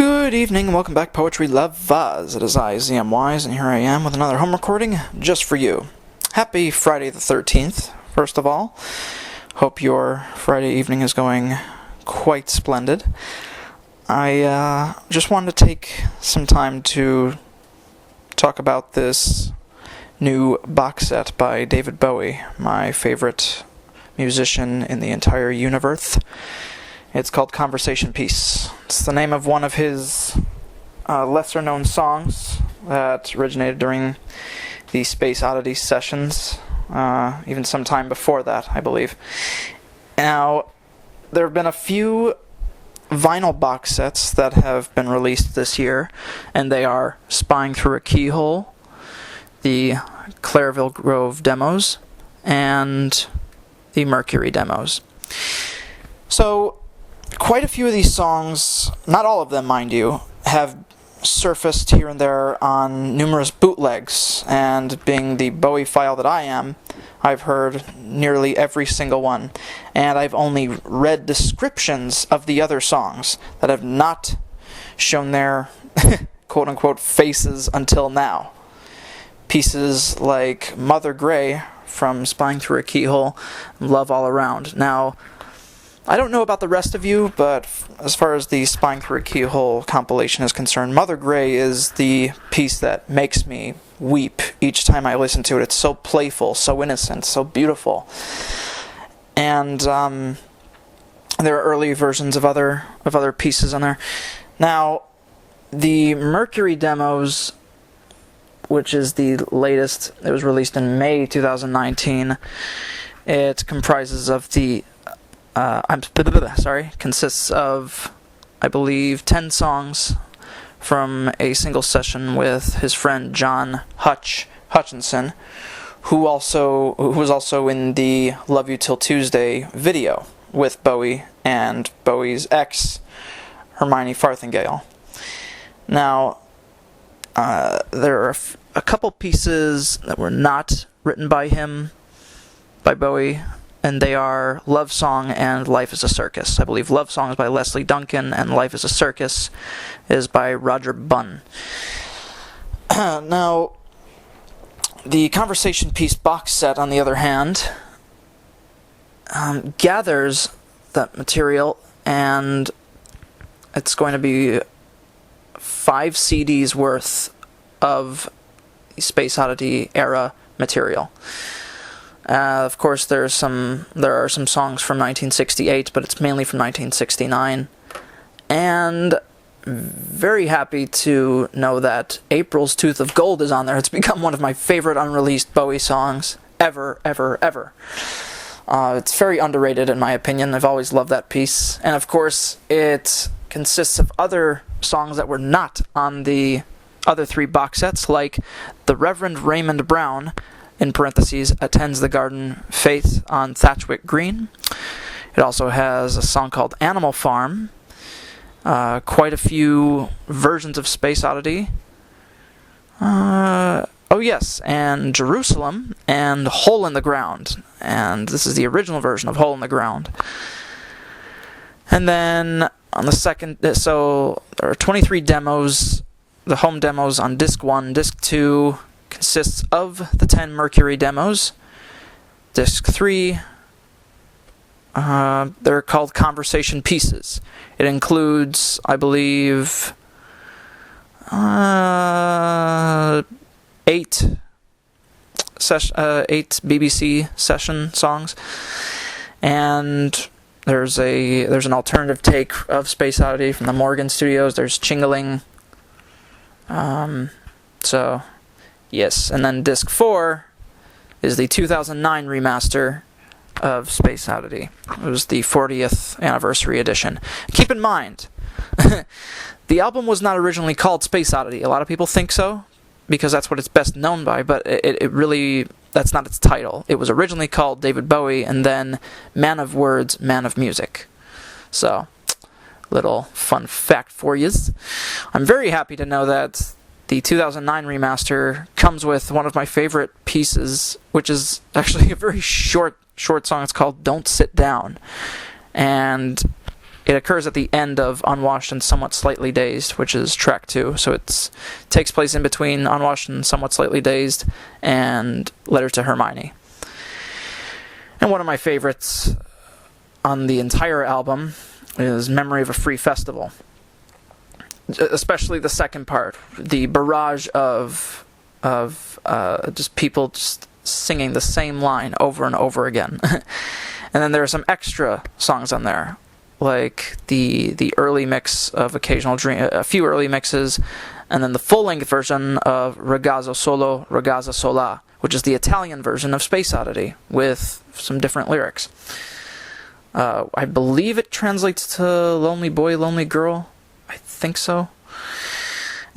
Good evening and welcome back, Poetry Lovers. It is I, ZMWise, and here I am with another home recording just for you. Happy Friday the 13th, first of all. Hope your Friday evening is going quite splendid. I just wanted to take some time to talk about this new box set by David Bowie, my favorite musician in the entire universe. It's called Conversation Piece. It's the name of one of his lesser-known songs that originated during the Space Oddity sessions, even some time before that, I believe. Now, there have been a few vinyl box sets that have been released this year, and they are Spying Through a Keyhole, the Clareville Grove demos, and the Mercury demos. So, quite a few of these songs, not all of them, mind you, have surfaced here and there on numerous bootlegs, and being the Bowie file that I am, I've heard nearly every single one, and I've only read descriptions of the other songs that have not shown their quote-unquote faces until now. Pieces like Mother Grey from Spying Through a Keyhole, Love All Around. Now, I don't know about the rest of you, but as far as the Spying Through a Keyhole compilation is concerned, Mother Grey is the piece that makes me weep each time I listen to it. It's so playful, so innocent, so beautiful. And there are early versions of other pieces on there. Now, the Mercury demos, which is the latest, it was released in May 2019. It comprises of the consists of, I believe, 10 songs from a single session with his friend John Hutchinson, who was also in the Love You Till Tuesday video with Bowie and Bowie's ex, Hermione Farthingale. Now, there are a couple pieces that were not written by him, by Bowie, and they are Love Song and Life is a Circus. I believe Love Song is by Leslie Duncan, and Life is a Circus is by Roger Bunn. Now, the Conversation Piece box set, on the other hand, gathers that material, and it's going to be 5 CDs worth of Space Oddity era material. Of course, there are some songs from 1968, but it's mainly from 1969. And very happy to know that April's Tooth of Gold is on there. It's become one of my favorite unreleased Bowie songs ever. It's very underrated in my opinion. I've always loved that piece. And of course, it consists of other songs that were not on the other 3 box sets, like The Reverend Raymond Brown, in parentheses, attends the garden Faith on Thatchwick Green. It also has a song called Animal Farm, quite a few versions of Space Oddity. And Jerusalem, and Hole in the Ground. And this is the original version of Hole in the Ground. And then on the second, so there are 23 demos, the home demos on Disc 1, Disc 2, consists of the 10 Mercury demos. Disc 3, they're called Conversation Pieces. It includes, I believe, 8 BBC session songs, and there's an alternative take of Space Oddity from the Morgan Studios. There's Chingaling. Yes, and then Disc 4 is the 2009 remaster of Space Oddity. It was the 40th anniversary edition. Keep in mind, the album was not originally called Space Oddity. A lot of people think so, because that's what it's best known by, but it really, that's not its title. It was originally called David Bowie, and then Man of Words, Man of Music. So, little fun fact for yous. I'm very happy to know that the 2009 remaster comes with one of my favorite pieces, which is actually a very short song. It's called Don't Sit Down. And it occurs at the end of Unwashed and Somewhat Slightly Dazed, which is track 2. So it takes place in between Unwashed and Somewhat Slightly Dazed and Letter to Hermione. And one of my favorites on the entire album is Memory of a Free Festival. Especially the second part, the barrage of just people just singing the same line over and over again. And then there are some extra songs on there, like the early mix of Occasional Dream, a few early mixes, and then the full-length version of Ragazzo Solo, Ragazza Sola, which is the Italian version of Space Oddity, with some different lyrics. I believe it translates to Lonely Boy, Lonely Girl. I think so.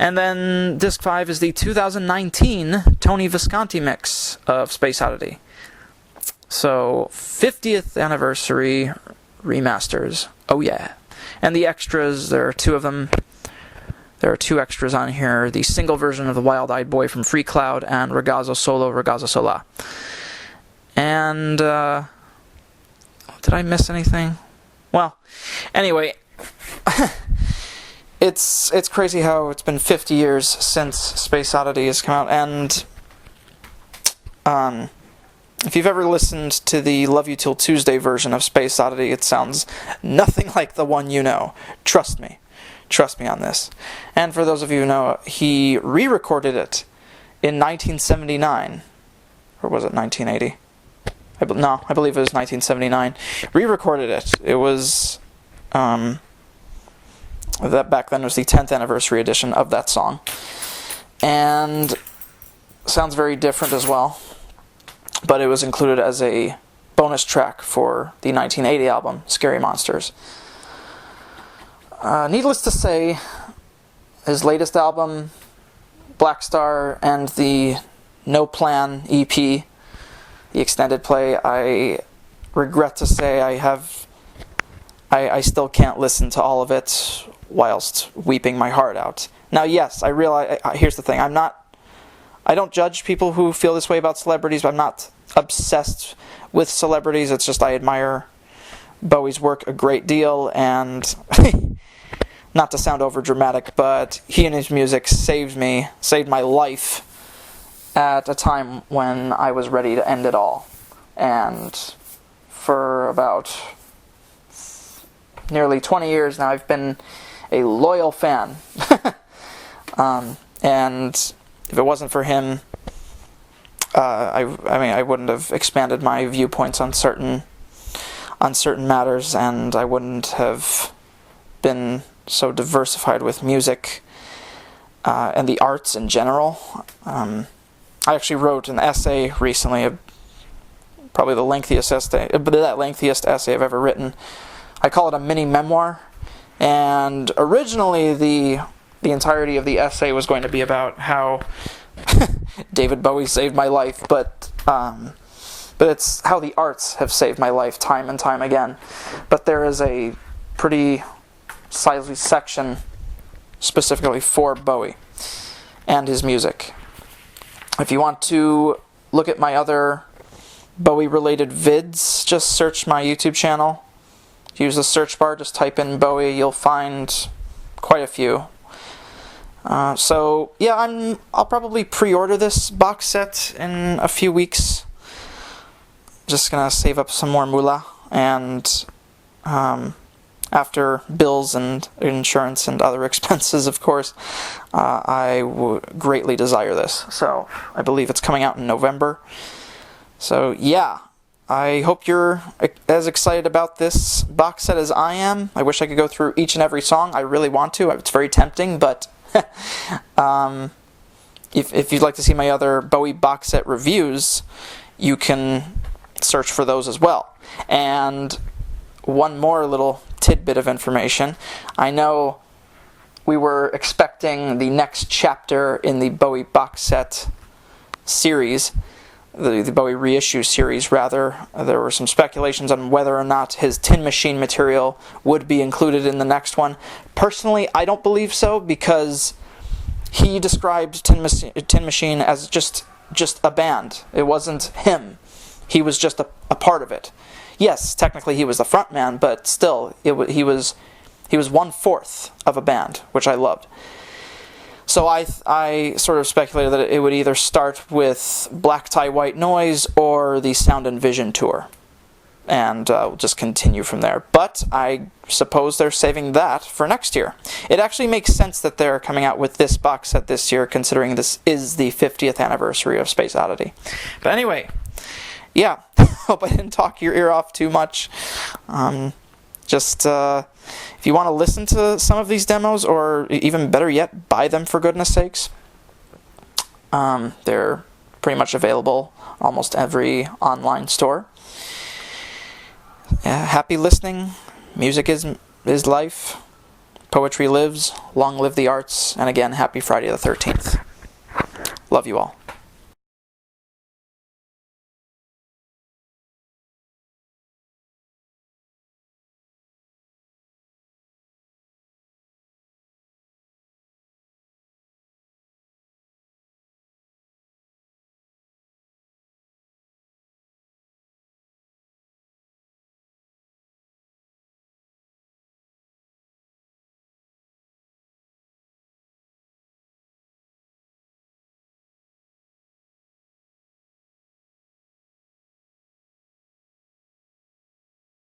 And then Disc 5 is the 2019 Tony Visconti mix of Space Oddity. So, 50th anniversary remasters. Oh yeah. And the extras, there are 2 of them. There are 2 extras on here. The single version of The Wild-Eyed Boy from Free Cloud and Ragazzo Solo, Ragazza Sola. And, did I miss anything? Well, anyway, it's crazy how it's been 50 years since Space Oddity has come out, and if you've ever listened to the Love You Till Tuesday version of Space Oddity, it sounds nothing like the one you know. Trust me. Trust me on this. And for those of you who know, he re-recorded it in 1979. Or was it 1980? I believe it was 1979. Re-recorded it. It was... that back then was the 10th anniversary edition of that song. And sounds very different as well. But it was included as a bonus track for the 1980 album, Scary Monsters. Needless to say, his latest album, Black Star, and the No Plan EP, the extended play, I regret to say I still can't listen to all of it whilst weeping my heart out. Now, yes, I realize, here's the thing, I don't judge people who feel this way about celebrities, but I'm not obsessed with celebrities. It's just I admire Bowie's work a great deal, and not to sound over dramatic, but he and his music saved my life at a time when I was ready to end it all. And for about nearly 20 years now, I've been a loyal fan. And if it wasn't for him, I wouldn't have expanded my viewpoints on certain matters, and I wouldn't have been so diversified with music and the arts in general. I actually wrote an essay recently, probably the lengthiest essay I've ever written. I call it a mini memoir, and originally the entirety of the essay was going to be about how David Bowie saved my life, but it's how the arts have saved my life time and time again. But there is a pretty sizely section specifically for Bowie and his music. If you want to look at my other Bowie-related vids, just search my YouTube channel. Use the search bar, just type in Bowie, you'll find quite a few. So yeah, I'll probably pre-order this box set in a few weeks. Just gonna save up some more moolah, and after bills and insurance and other expenses, of course, I would greatly desire this. So I believe it's coming out in November. So yeah, I hope you're as excited about this box set as I am. I wish I could go through each and every song. I really want to. It's very tempting, but if you'd like to see my other Bowie box set reviews, you can search for those as well. And one more little tidbit of information. I know we were expecting the next chapter in the Bowie box set series, the Bowie reissue series, rather. There were some speculations on whether or not his Tin Machine material would be included in the next one. Personally, I don't believe so, because he described Tin Machine as just a band. It wasn't him. He was just a part of it. Yes, technically he was the front man, but still, he was 1/4 of a band, which I loved. So I sort of speculated that it would either start with Black Tie White Noise or the Sound and Vision tour, and we'll just continue from there. But I suppose they're saving that for next year. It actually makes sense that they're coming out with this box set this year, considering this is the 50th anniversary of Space Oddity. But anyway, yeah, hope I didn't talk your ear off too much. If you want to listen to some of these demos, or even better yet, buy them for goodness sakes, they're pretty much available almost every online store. Happy listening. Music is life. Poetry lives. Long live the arts. And again, happy Friday the 13th. Love you all.